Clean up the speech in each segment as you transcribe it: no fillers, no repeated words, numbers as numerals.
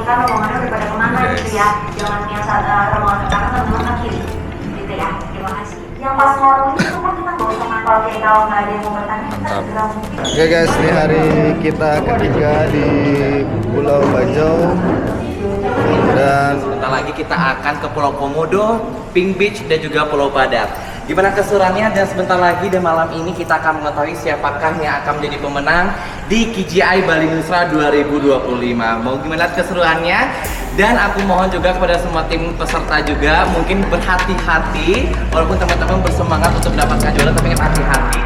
kan rombongannya udah pada kemana gitu ya. Jangan yang rombongan pertama teman-teman ke kiri gitu ya. Terima kasih. Yang pas snorkeling itu kan kita nggak usah ngapal kayak kalau nggak ada yang mau bertanya kita segera mungkin. Oke guys, ini hari kita ketiga di Pulau Bajau. Dan sebentar lagi kita akan ke Pulau Komodo, Pink Beach, dan juga Pulau Badak. Gimana keseruannya? Dan sebentar lagi dan malam ini kita akan mengetahui siapakah yang akan menjadi pemenang di KJI Bali Nusra 2025. Mau gimana keseruannya? Dan aku mohon juga kepada semua tim peserta juga mungkin berhati-hati, walaupun teman-teman bersemangat untuk mendapatkan juara, tapi ingat hati-hati.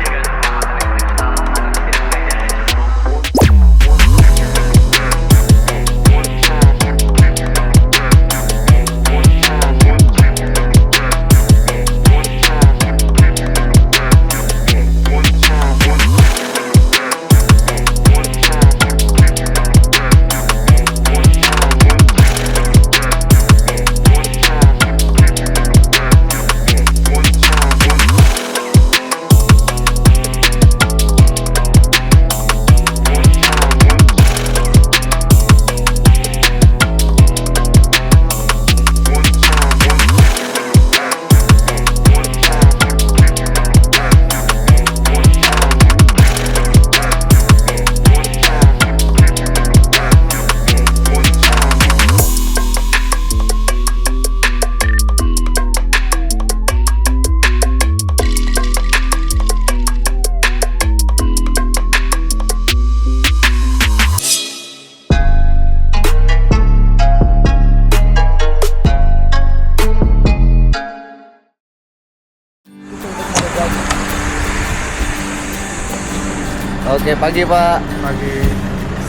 oke, pagi Pak. Pagi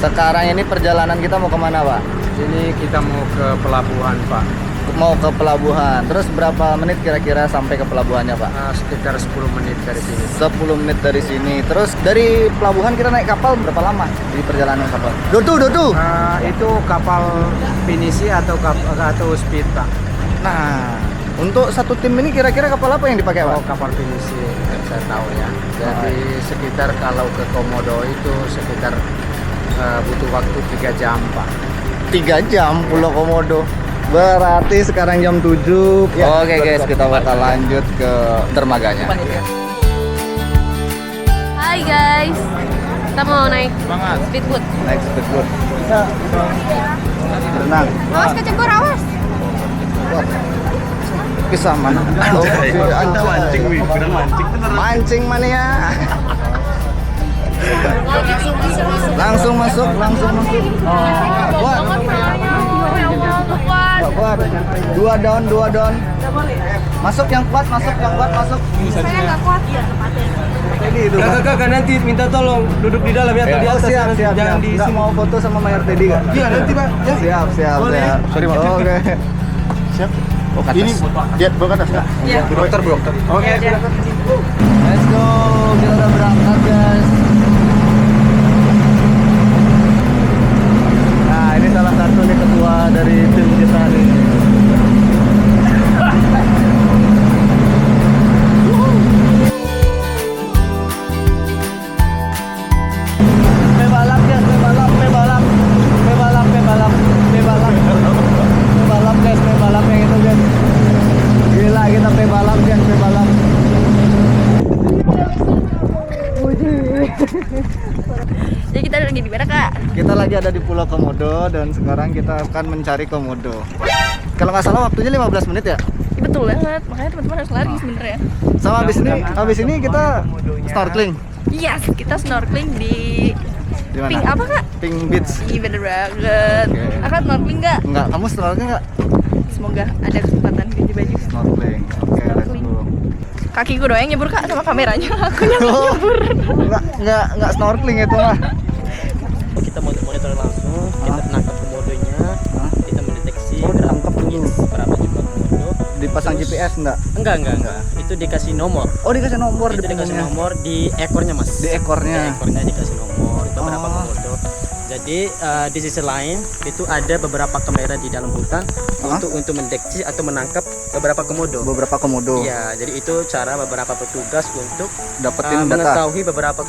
Sekarang ini perjalanan kita mau kemana Pak? ini kita mau ke pelabuhan Pak. Mau ke pelabuhan. Terus berapa menit kira-kira sampai ke pelabuhannya Pak? Sekitar 10 menit dari sini. 10 menit dari sini. Terus dari pelabuhan kita naik kapal berapa lama di perjalanan kapal? Dotu. Itu kapal pinisi atau speed Pak. Nah, untuk satu tim ini kira-kira kapal apa yang dipakai Pak? Oh, kapal pinisi saya tahu ya. Jadi sekitar kalau ke Komodo itu sekitar butuh waktu 3 jam Pak. 3 jam Pulau Komodo. Berarti sekarang jam 7. Oke guys, kita bakal lanjut ke dermaganya. Hai guys, kita mau naik speedboat. Naik speedboat. Berenang. Awas kecebur, awas. Pisah mana? Oh, Anda mancing, wih. Mancing mania. Langsung masuk. Kuat. Dua down. Masuk yang kuat, masuk. Saya nggak kuat ya. Kakak nanti minta tolong duduk di dalam ya atau di atas. Siap. Jangan di Nggak sini. mau foto sama Mayor Teddy kan? Iya nanti Pak. Ya. Siap. Sorry, Pak. Oke. Siap. Ini Jet bawa ke atas Kak. Iya. Dokter. Oke. Let's go. Kita udah berangkat guys. Nah, ini salah satu nih ketua dari tim kita nih. Pebalap guys, pebalap yang itu guys. Gila, kita pebalap guys. Jadi kita lagi di mana Kak? Kita lagi ada di Pulau Komodo dan sekarang kita akan mencari komodo. Kalau nggak salah waktunya 15 menit ya. Betul banget, makanya teman-teman harus lari sebenarnya. Sama habis ini kita snorkeling. Yes, kita snorkeling di Di mana? Pink apa Kak? Pink Beach. Ih bener banget. Oke. Kakak snorkeling nggak? Enggak, kamu snorkeling nggak? Semoga ada kesempatan ganti baju. Snorkeling. Oke, let's go. Kaki gue doang nyebur Kak sama kameranya. Aku yang Oh, nyebur. enggak snorkeling itu mah. Kita monitor langsung, kita menangkap komodonya, kita mendeteksi Tangkap dulu. berapa jumlah komodo. Dipasang GPS enggak? Enggak. Itu dikasih nomor. Oh, dikasih nomor Itu di dikasih punggungnya. nomor di ekornya Mas. Di ekornya. Di ekornya dikasih nomor. Itu berapa Oh. komodo. Jadi di sisi lain itu ada beberapa kamera di dalam hutan untuk mendeteksi atau menangkap beberapa komodo. Beberapa komodo. Ya, jadi itu cara beberapa petugas untuk Dapetin data. mengetahui beberapa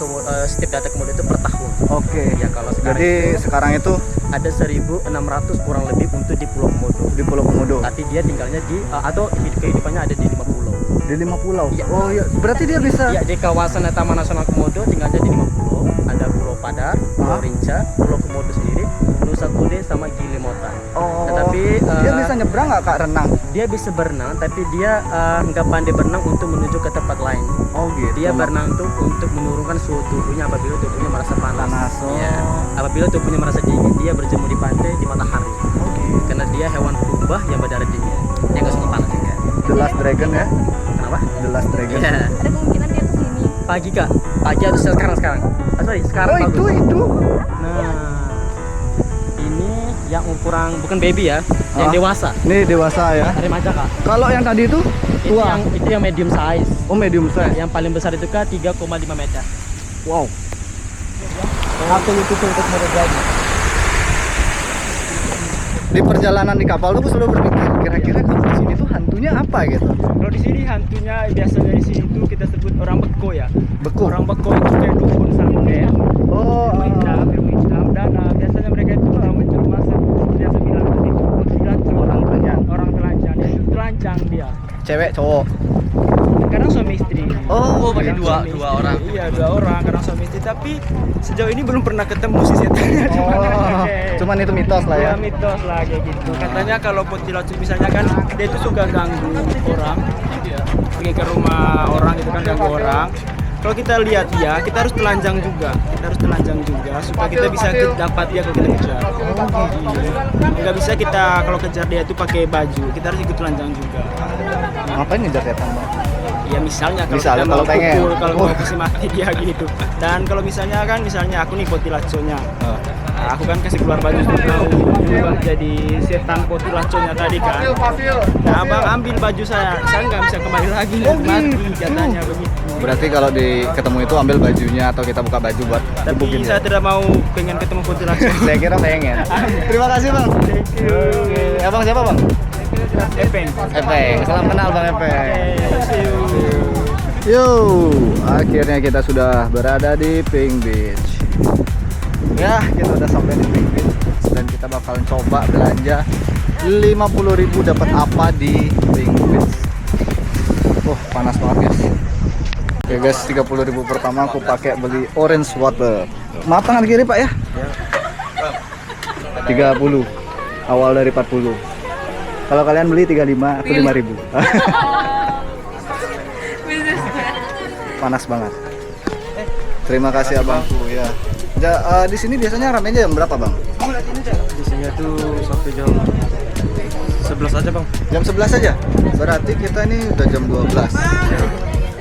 setiap data komodo itu per tahun. Oke. Ya, kalau sekarang Jadi sekarang itu ada 1.600 kurang lebih untuk di Pulau Komodo. di Pulau Komodo. Tapi dia tinggalnya di atau kehidupannya ada di 5 pulau. Di 5 pulau. Iya. Oh iya, berarti dia bisa. Ya, di kawasan Taman Nasional Komodo tinggalnya di 5 pulau. Ada Pulau Padar, Pulau Rinca, Pulau Komodo sendiri, Nusa Kude sama Gili Mota. Oh. Tetapi Dia bisa nyebrang nggak Kak renang? dia bisa berenang, tapi dia nggak pandai berenang untuk menuju ke tempat lain. Oh gitu. Dia berenang tuh untuk menurunkan suhu tubuhnya apabila tubuhnya merasa panas. Oh. Ya. Apabila tubuhnya merasa dingin, dia berjemur di pantai di matahari. Karena dia hewan purba yang berdarah dingin. Dia nggak suka panas juga. The Last Dragon ya. Kenapa? The Last Dragon. Ya. Ada kemungkinan dia kesini. Pagi kak. Pagi atau sekarang. Sekarang Oh bagus. itu. Nah, ini yang ukuran bukan baby ya, yang dewasa. Ini dewasa ya. Dari remaja kak. Kalau yang tadi itu tua. Itu yang medium size. Oh medium size. Yang paling besar itu kak 3,5 meter. Wow. Aku itu untuk mereka. Di perjalanan di kapal tuh sudah berpikir kira-kira kalau di sini tuh hantunya apa gitu. Kalau di sini hantunya biasanya di sini tuh kita sebut orang beko ya. Beku. Orang beko itu kayak dukun santet. Oh. Ilmu hitam dan biasanya mereka itu mencuri masa biasa bilang orang telanjang itu telanjang dia. Cewek cowok. Kadang suami istri. Oh, berarti Kadang dua suami orang. istri. Iya, 2 orang kadang suami istri, tapi sejauh ini belum pernah ketemu si setannya. Oh, cuman itu mitos lah ya. Ya mitos lah kayak gitu. Katanya kalau Potilacu misalnya kan dia itu suka ganggu orang, pergi ke rumah orang itu kan ganggu orang. Kalau kita lihat dia, kita harus telanjang juga. Supaya kita bisa dapat dia kalau kita kejar. Nggak bisa kita kalau kejar dia itu pakai baju, kita harus ikut telanjang juga. Ngapain ngejar setan bang? Ya misalnya kalau Misalnya kita kalau mau pengen. pukul, kalau mau kasih mati dia gitu. Dan kalau misalnya aku nih Potilaconya. Nah, aku kan kasih keluar baju mau berubah jadi setan Potilaconya tadi kan. Nah, abang ambil baju saya nggak bisa kembali lagi, mati jatahnya begitu. Berarti kalau ketemu itu ambil bajunya atau kita buka baju buat Tapi gebukin saya dia? tidak mau pengen ketemu Potilaco. Saya kira pengen. Terima kasih bang. Thank you. Oke. Abang siapa bang? Epeng. Epeng. Salam kenal bang Epeng. See you. Yo, akhirnya kita sudah berada di Pink Beach. Ya, kita udah sampai di Pink Beach dan kita bakal coba belanja 50.000 dapat apa di Pink Beach. Oh, panas banget guys. Oke guys, 30.000 pertama aku pakai beli orange water. Maaf tangan kiri Pak ya? 30. Awal dari 40. Kalau kalian beli 35 atau 5.000. Panas banget. Terima kasih abangku ya. Di sini biasanya ramenya jam berapa bang? Di sini tuh sampai jam 11 aja bang. Jam 11 aja? Berarti kita ini udah jam 12.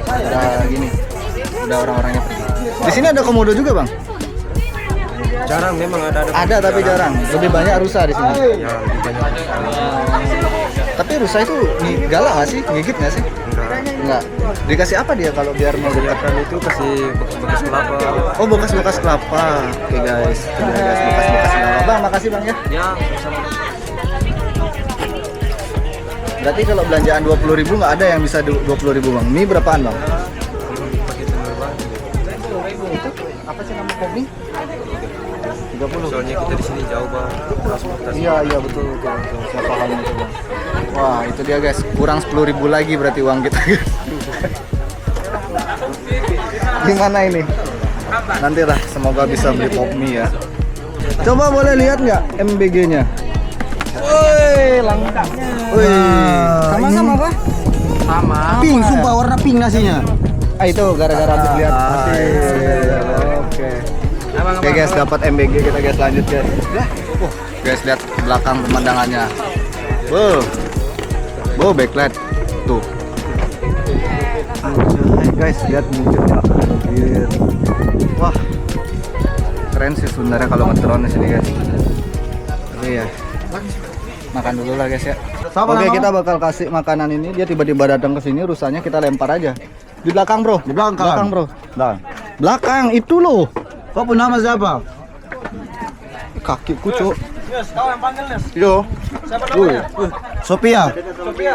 Udah gini. Udah orang-orangnya pergi. Di sini ada komodo juga bang? Jarang memang ada. Ada tapi jarang. Lebih banyak rusa di sini. Ya, lebih banyak. Tapi rusa itu galak nggak sih? Gigit nggak sih? Enggak. Dikasih apa dia kalau biar mau dekat? Itu kasih bekas kelapa. Oh bekas-bekas kelapa. Oke guys. Itu dia, guys. Bekas-bekas kelapa. Bang makasih bang ya. Ya, Berarti kalau belanjaan 20.000 nggak ada yang bisa 20.000 bang. Mie berapaan bang? pakai telur bang. Itu apa sih nama kopi? 30. Soalnya kita di sini jauh bang. Transportasi. Iya betul. Saya paham itu bang. Wah itu dia guys. Kurang 10.000 lagi berarti uang kita. Gimana ini? Nantilah semoga bisa beli pop mie ya. Coba boleh lihat nggak MBG-nya? Woi, lengkapnya. Woi, sama apa? Sama. Pink, sumpah warna pink nasinya. Ah itu gara-gara habis lihat nasi. Oke. Oke guys, dapat MBG kita guys, lanjut guys. Guys lihat belakang pemandangannya. Wow, backlight tuh. Guys lihat wujudnya. Wah, keren sih sebenarnya kalau nge-drone di sini guys. Tapi ya, makan dulu lah guys ya. Oke, kita bakal kasih makanan ini. Dia tiba-tiba datang ke sini, rusanya kita lempar aja. Di belakang bro. Di belakang bro. Belakang itu loh. Kau pun nama siapa? kakiku, Cuk. Yes, kau yang panggil, Nes. Yo. Siapa namanya? Sophia. Sophia.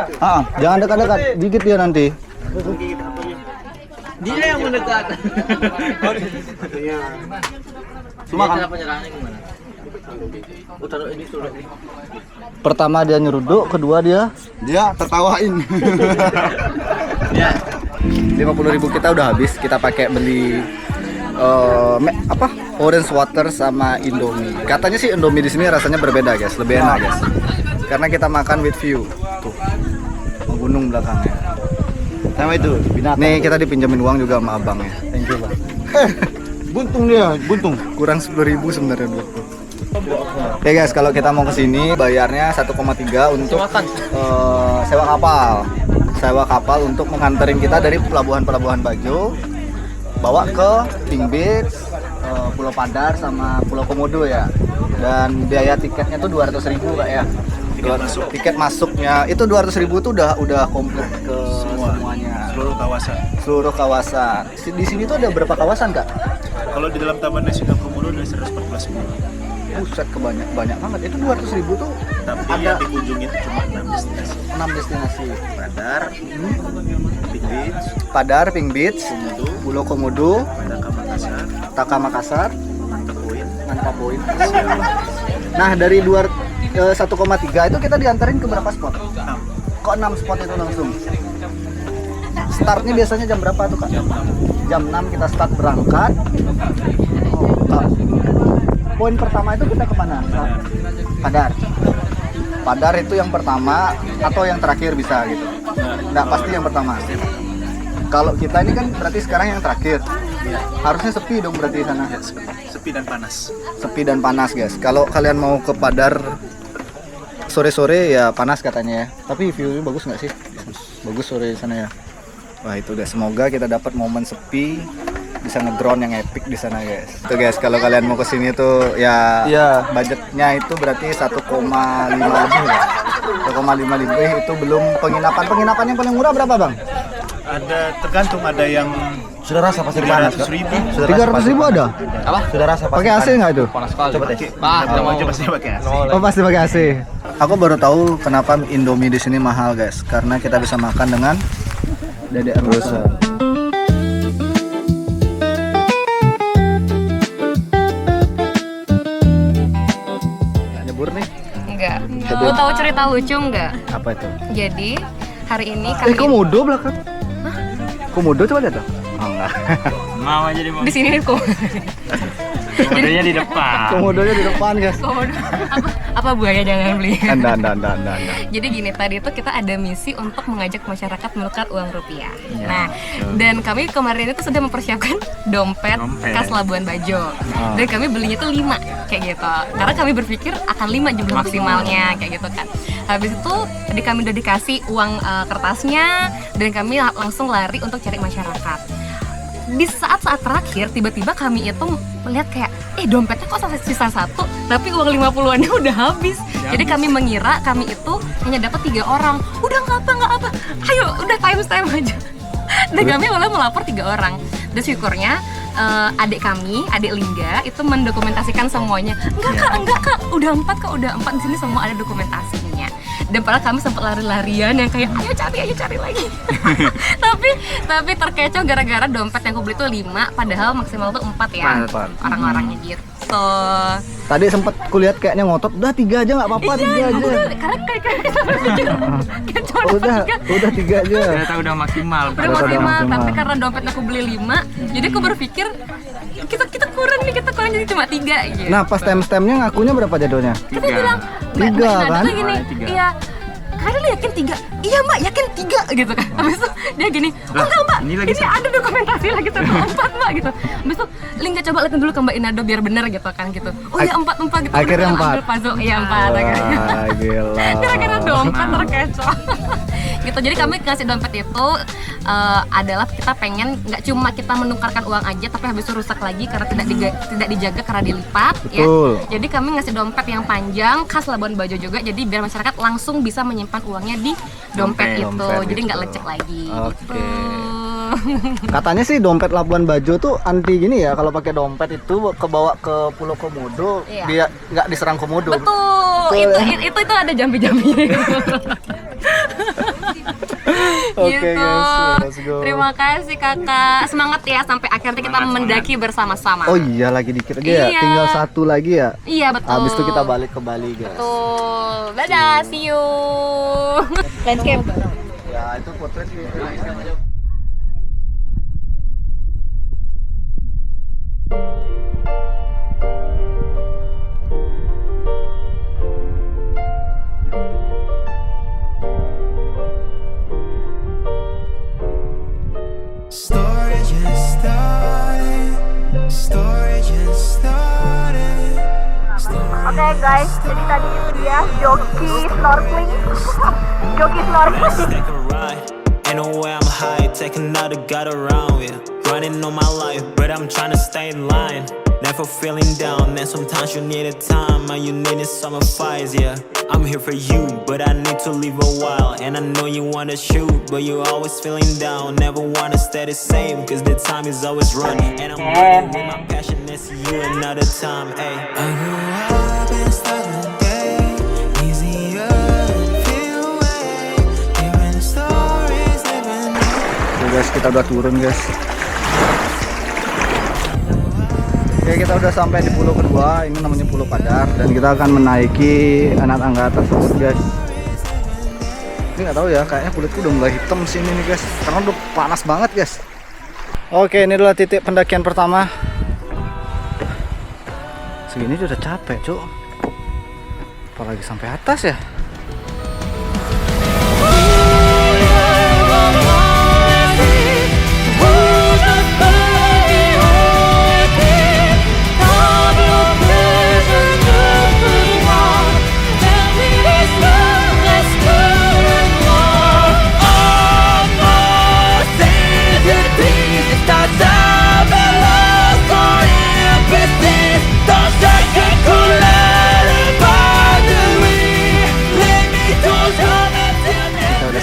Jangan dekat-dekat, gigit dia nanti. Dia yang mendekat. Cuma kan penyerahannya gimana? Taruh ini sudah. pertama dia nyeruduk, kedua dia tertawain. Ya. 50.000 kita udah habis. Kita pakai beli orange water sama Indomie. Katanya sih Indomie di sini rasanya berbeda, guys. Lebih enak, guys. Karena kita makan with view. Tuh. Gunung belakangnya. Sama itu binatang. Nih kita dipinjemin uang juga sama abangnya. Thank you, Bang. Buntung dia, buntung. Kurang 10.000 sebenarnya duitku. Oke guys, kalau kita mau ke sini bayarnya 1,3 untuk sewa kapal. Sewa kapal untuk menganterin kita dari pelabuhan Bajo bawa ke Pink Beach, Pulau Padar sama Pulau Komodo ya. Dan biaya tiketnya tuh 200.000 Kak ya. Tiket masuknya itu 200.000 tuh udah komplit ke semuanya. Seluruh kawasan. Di sini tuh ada berapa kawasan, Kak? Kalau di dalam Taman Nasional Komodo ada 114 pulau. Buset, banyak banget. Itu 200.000 tuh Tapi ada yang dikunjungi itu cuma 6 destinasi. 6 destinasi. Padar, Pink Beach, Pulau Komodo, Taka Makassar, Mantap Point. Nah, dari 1,3 itu kita diantarin ke berapa spot? Kok 6 spot itu langsung? Startnya biasanya jam berapa tuh, Kak? Jam 6 kita start berangkat. Poin pertama itu kita kemana? Padar. Padar itu yang pertama atau yang terakhir bisa gitu? Nggak, pasti yang pertama. Kalau kita ini kan berarti sekarang yang terakhir. Harusnya sepi dong berarti di sana. sepi dan panas. Sepi dan panas, guys. Kalau kalian mau ke Padar sore-sore ya panas katanya ya. Tapi view-nya bagus nggak sih? Bagus sore di sana ya. Wah itu guys, semoga kita dapat momen sepi, bisa ngedrone yang epic di sana guys. Itu guys, kalau kalian mau kesini tuh ya, budgetnya itu berarti 1,5 lebih ya. 1,5 lebih itu belum penginapan. Penginapan yang paling murah berapa bang? Ada tergantung, ada yang Sudah rasa pasti panas. 300.000. 300.000 ada? Apa? Sudah rasa pakai AC nggak itu? Panas sekali. Coba deh. Coba pasti pakai AC. Oh pasti pakai AC. Aku baru tahu kenapa Indomie di sini mahal guys, karena kita bisa makan dengan dedek Rosa. Nyebur nih? Enggak. Mau tahu cerita lucu enggak? Apa itu? Jadi hari ini kami Komodo belakang. Komodo coba lihat dong. Oh enggak. Mau aja di di sini kok. Komodonya di depan. Komodonya di depan guys. Komodo apa buaya jangan beli. Enggak. Jadi gini, tadi itu kita ada misi untuk mengajak masyarakat menukar uang rupiah. Ya. Nah, dan kami kemarin itu sudah mempersiapkan dompet khas Labuan Bajo. Dan kami belinya tuh 5 kayak gitu. Karena kami berpikir akan 5 jumlah maksimalnya kayak gitu kan. Habis itu kami udah dikasih uang kertasnya dan kami langsung lari untuk cari masyarakat. Di saat-saat terakhir tiba-tiba kami itu melihat kayak dompetnya kok sisa 1 tapi uang 50-annya udah habis. Jadi kami mengira kami itu hanya dapat 3 orang. Udah nggak apa ayo udah time aja. Dan kami malah melapor 3 orang. Dan syukurnya adik Lingga itu mendokumentasikan semuanya. Enggak kak, udah 4 kak, udah 4 di sini semua ada dokumentasinya. Dan padahal kami sempat lari-larian yang kayak ayo cari lagi. tapi terkecoh gara-gara dompet yang aku beli tuh 5 padahal maksimal tuh 4 ya. 4. Orang-orangnya gitu. Tadi sempat kulihat kayaknya ngotot, udah 3 aja nggak apa-apa, 3 aja. Karena kayak kita berpikir cuma udah 3 aja. Ternyata udah maksimal. Udah maksimal, tapi karena dompet aku beli 5, jadi aku berpikir kita kurang jadi cuma 3 gitu. Nah pas stem-stemnya ngakunya berapa jadulnya? Kita bilang, Mbak 3 Nada kan? tuh gini, iya. Kalian yakin 3? Iya mbak, yakin 3 gitu kan. Habis itu dia gini, oh enggak mbak, ini ada dokumentasi lagi tuh 4 mbak gitu. Habis itu Lingga coba liatin dulu ke Mbak Inado biar bener gitu kan gitu. Oh iya 4 gitu. Akhirnya 4. Puzzle, iya 4 akhirnya. Wah, gila. Kira-kira dompet terkecoh. Gitu, jadi kami ngasih dompet itu adalah kita pengen nggak cuma kita menukarkan uang aja, tapi habis itu rusak lagi karena tidak dijaga karena dilipat. Betul. Ya. Jadi kami ngasih dompet yang panjang khas Labuan Bajo juga, jadi biar masyarakat langsung bisa menyimpan uangnya di dompet itu, jadi nggak lecek lagi. Oke. Gitu. Katanya sih dompet Labuan Bajo tuh anti gini ya, kalau pakai dompet itu kebawa ke Pulau Komodo, Iya. dia nggak diserang Komodo. Betul. Itu ada jambi-jambinya. Oke, Gitu. guys, let's go. Terima kasih kakak. Semangat ya sampai akhirnya kita mendaki bersama-sama. Oh iya, lagi dikit lagi ya, Iya. tinggal satu lagi ya. Iya betul. Habis itu kita balik ke Bali, guys. Betul. Dadah, see you. Landscape. Ya itu potret gitu. Story just started. Story just started. Oke guys, jadi tadi itu dia joki snorkeling. Joki snorkeling. Take a ride. Ain't no way I'm high. Take another got around yeah. Running on my life, but I'm trying to stay in line. Never feeling down, and sometimes you need a time, and you need some advice, yeah. I'm here for you, but I need to leave a while. And I know you wanna shoot, but you're always feeling down. Never wanna stay the same, cause the time is always running. And I'm running with my passion, and see you another time, ayy. I grew up and started the day easier, feel way, different stories, different. Oke guys, kita udah turun guys. Oke, kita udah sampai di pulau kedua. Ini namanya Pulau Padar, dan kita akan menaiki anak tangga tersebut guys. Ini nggak tahu ya, kayaknya kulitku udah mulai hitam sini nih guys, karena udah panas banget guys. Oke, ini adalah titik pendakian pertama. Segini udah capek cuk, apalagi sampai atas ya.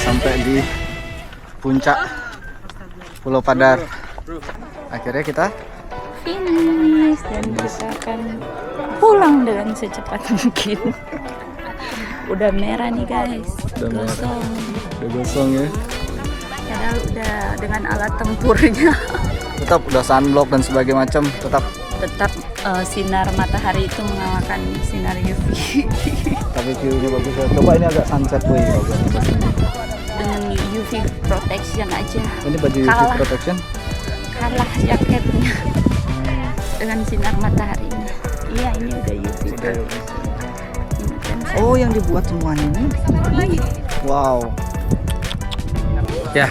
Sampai di puncak Pulau Padar. Akhirnya kita finish dan kita akan pulang dengan secepat mungkin. Udah merah nih guys, gosong. Udah gosong ya. Padahal udah dengan alat tempurnya. Tetap udah sunblock dan sebagainya macam, tetap Sinar matahari itu mengalahkan sinar UV. tapi view-nya bagus ya. Coba ini agak sunset boy bagus. Dengan UV protection aja. Ini baju UV Kalah. protection. Kalah jaketnya dengan sinar mataharinya. Iya, ini udah UV protection. Ini kan Oh, yang dibuat semuanya ini. Wow. Ya,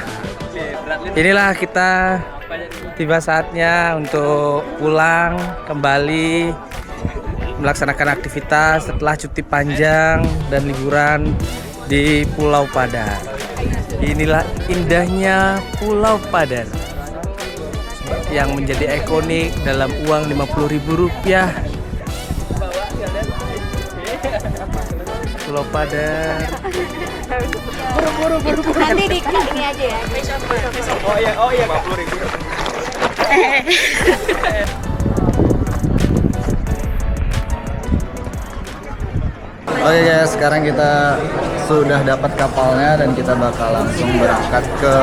inilah kita tiba saatnya untuk pulang kembali melaksanakan aktivitas setelah cuti panjang dan liburan di Pulau Padar. Inilah indahnya Pulau Padar yang menjadi ikonik dalam uang Rp50.000. Pulau Padar. Nanti di ini aja ya. Oh iya 50.000. Oke guys, sekarang kita sudah dapat kapalnya dan kita bakal langsung berangkat ke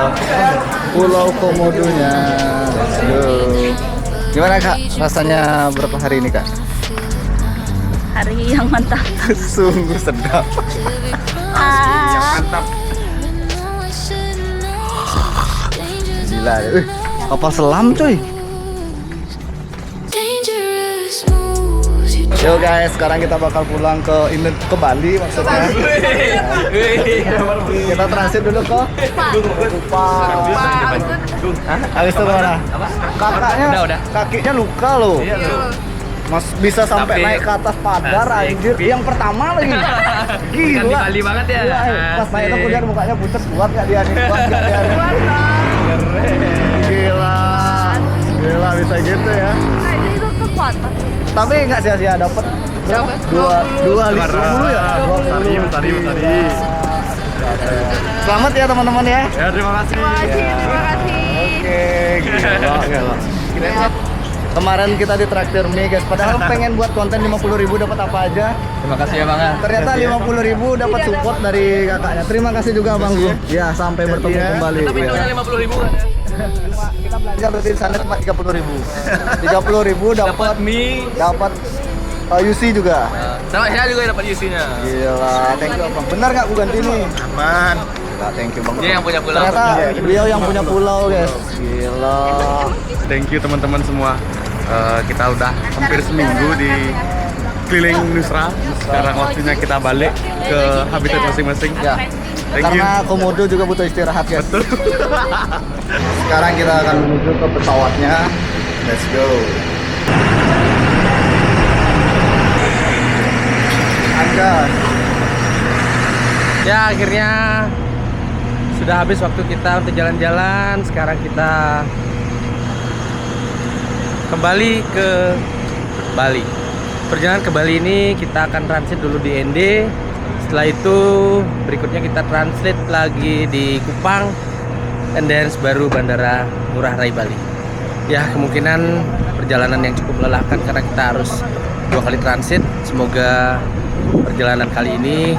Pulau Komodonya. Let's go. Gimana kak? Rasanya berapa hari ini kak? hari yang mantap. Sungguh sedap. Mantap. Gila, kapal selam cuy. Yo guys, sekarang kita bakal pulang ke Bali maksudnya. Kita transit dulu ke Kupang. Habis itu mana? Kakaknya, kakinya luka loh. Mas bisa sampai naik ke atas Padar anjir. Yang pertama lagi. Gila. Bali banget ya. Pas naik itu kuliah mukanya pucat, kuat gak dia nih? Kuat gak dia nih? Gila. Gila bisa gitu ya. Tapi nggak sia-sia dapat berapa? 250 ya. Tadi. Selamat ya teman-teman ya. Ya terima kasih. Terima kasih. Oke, gila. Kemarin kita ditraktir mie guys, padahal pengen buat konten 50.000 dapat apa aja. Terima kasih ya Bang. Ternyata 50.000 dapat support dari kakaknya. Terima kasih juga Bang Gu. Ya, sampai bertemu kembali. Tapi Ya. 50.000 kan ya? Kita belanja berarti di sana cuma 30.000. 30.000 dapat mie, dapat UC juga. Sama saya juga dapat UC-nya. Gila, thank you Bang. Benar nggak gue ganti nih? Aman. Gila, thank you Bang. Dia yang punya pulau. Ternyata beliau yang punya pulau guys. Gila. Thank you teman-teman semua. Kita udah hampir seminggu di keliling Nusra. Sekarang waktunya kita balik ke habitat masing-masing. Ya. Thank you. Karena komodo juga butuh istirahat guys. Betul. Sekarang kita akan menuju ke pesawatnya. Let's go. Anjas. Ya akhirnya sudah habis waktu kita untuk jalan-jalan. Sekarang kita kembali ke Bali. Perjalanan ke Bali ini kita akan transit dulu di ND. Setelah itu berikutnya kita transit lagi di Kupang, and then baru Bandara Ngurah Rai Bali. Ya kemungkinan perjalanan yang cukup melelahkan karena kita harus 2 kali transit. Semoga perjalanan kali ini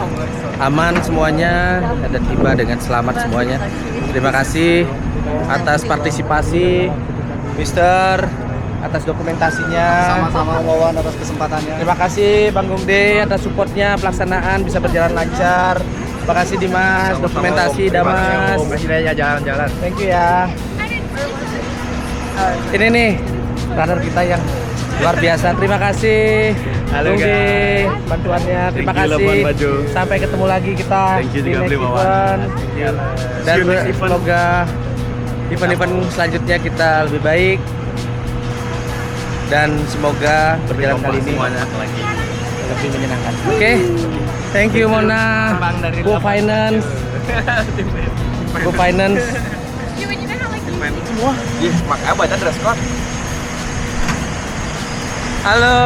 aman semuanya dan tiba dengan selamat semuanya. Terima kasih atas partisipasi Mister, atas dokumentasinya. Sama-sama Wawan atas kesempatannya. Terima kasih Bang Gungde atas supportnya, pelaksanaan bisa berjalan lancar. Terima kasih Dimas, dokumentasi Damas. Presiden jalan-jalan. Thank you ya. Ini nih runner kita yang luar biasa. Terima kasih Halo, Gungde, guys. bantuannya. Terima Thank you, kasih. Labuan Bajo. Sampai ketemu lagi kita Thank you di juga, next Bli Wawan. event. Dan See you next event. semoga event-event selanjutnya kita lebih baik. Dan semoga perjalanan kali ini lebih menyenangkan. Oke, thank you Mona, Go Finance, Go Finance. Semua. Ih, mak apa dan dress code. Halo.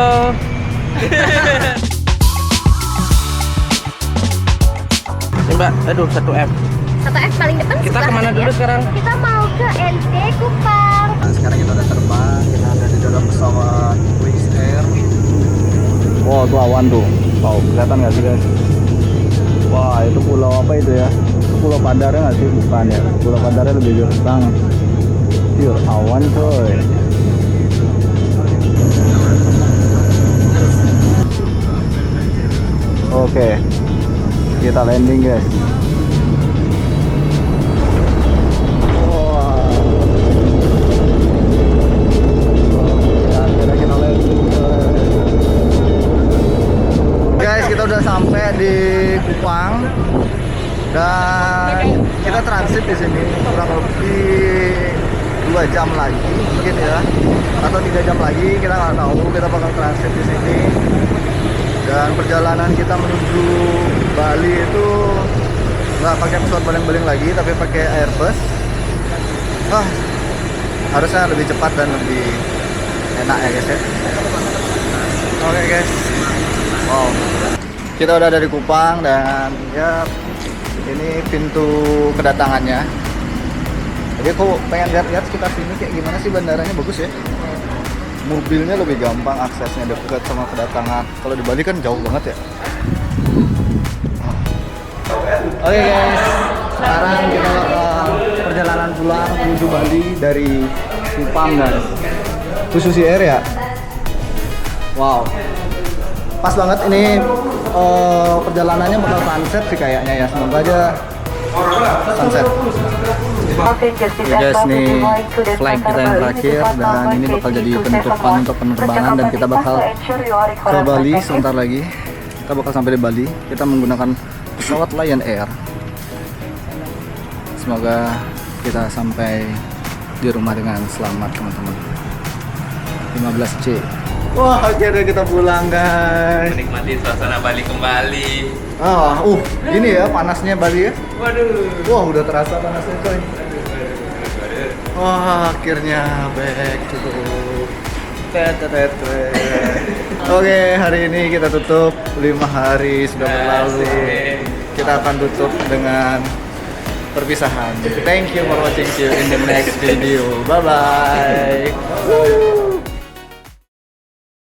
Mbak, aduh 1F. 1F paling depan. Kita sebelah kemana kanan dulu ya. sekarang? Kita mau ke NT Kupang. Nah, sekarang kita udah terbang, kita ada di dalam pesawat Wings Air. Wow, tuh awan tuh. Wow, kelihatan nggak sih guys? Wah, itu pulau apa itu ya? Itu pulau Padarnya nggak sih? Bukan ya. Pulau Padarnya lebih gersang. Pure awan coy. Oke, kita landing guys. Guys, kita udah sampai di Kupang dan kita transit di sini kurang lebih 2 jam lagi mungkin ya, atau 3 jam lagi, kita nggak tahu. Kita bakal transit di sini dan perjalanan kita menuju Bali itu nggak pakai pesawat baling-baling lagi, tapi pakai Airbus. Harusnya lebih cepat dan lebih enak ya guys ya. Oke guys. Wow, kita udah ada di Kupang dan ya ini pintu kedatangannya. Jadi aku pengen lihat-lihat sekitar sini kayak gimana sih bandaranya. Bagus ya. Mobilnya lebih gampang, aksesnya dekat sama kedatangan. Kalau di Bali kan jauh banget ya. Oke guys, sekarang kita perjalanan pulang menuju Bali dari Kupang guys. Susi Air ya. Wow. Pas banget ini perjalanannya bakal sunset sih kayaknya ya. Semoga aja sunset. Ya guys, nih flight kita yang terakhir dan ini bakal jadi penutupan untuk penerbangan dan kita bakal ke Bali sebentar lagi. Kita bakal sampai di Bali. Kita menggunakan pesawat Lion Air. Semoga kita sampai di rumah dengan selamat teman-teman. 15C. Wah, akhirnya kita pulang guys. Menikmati suasana Bali kembali. Ini ya panasnya Bali ya. Waduh. Wah, udah terasa panasnya coy. Wah, akhirnya back to Oke, hari ini kita tutup. 5 hari sudah berlalu. Kita akan tutup dengan perpisahan. Thank you for watching. See you in the next video. Bye bye.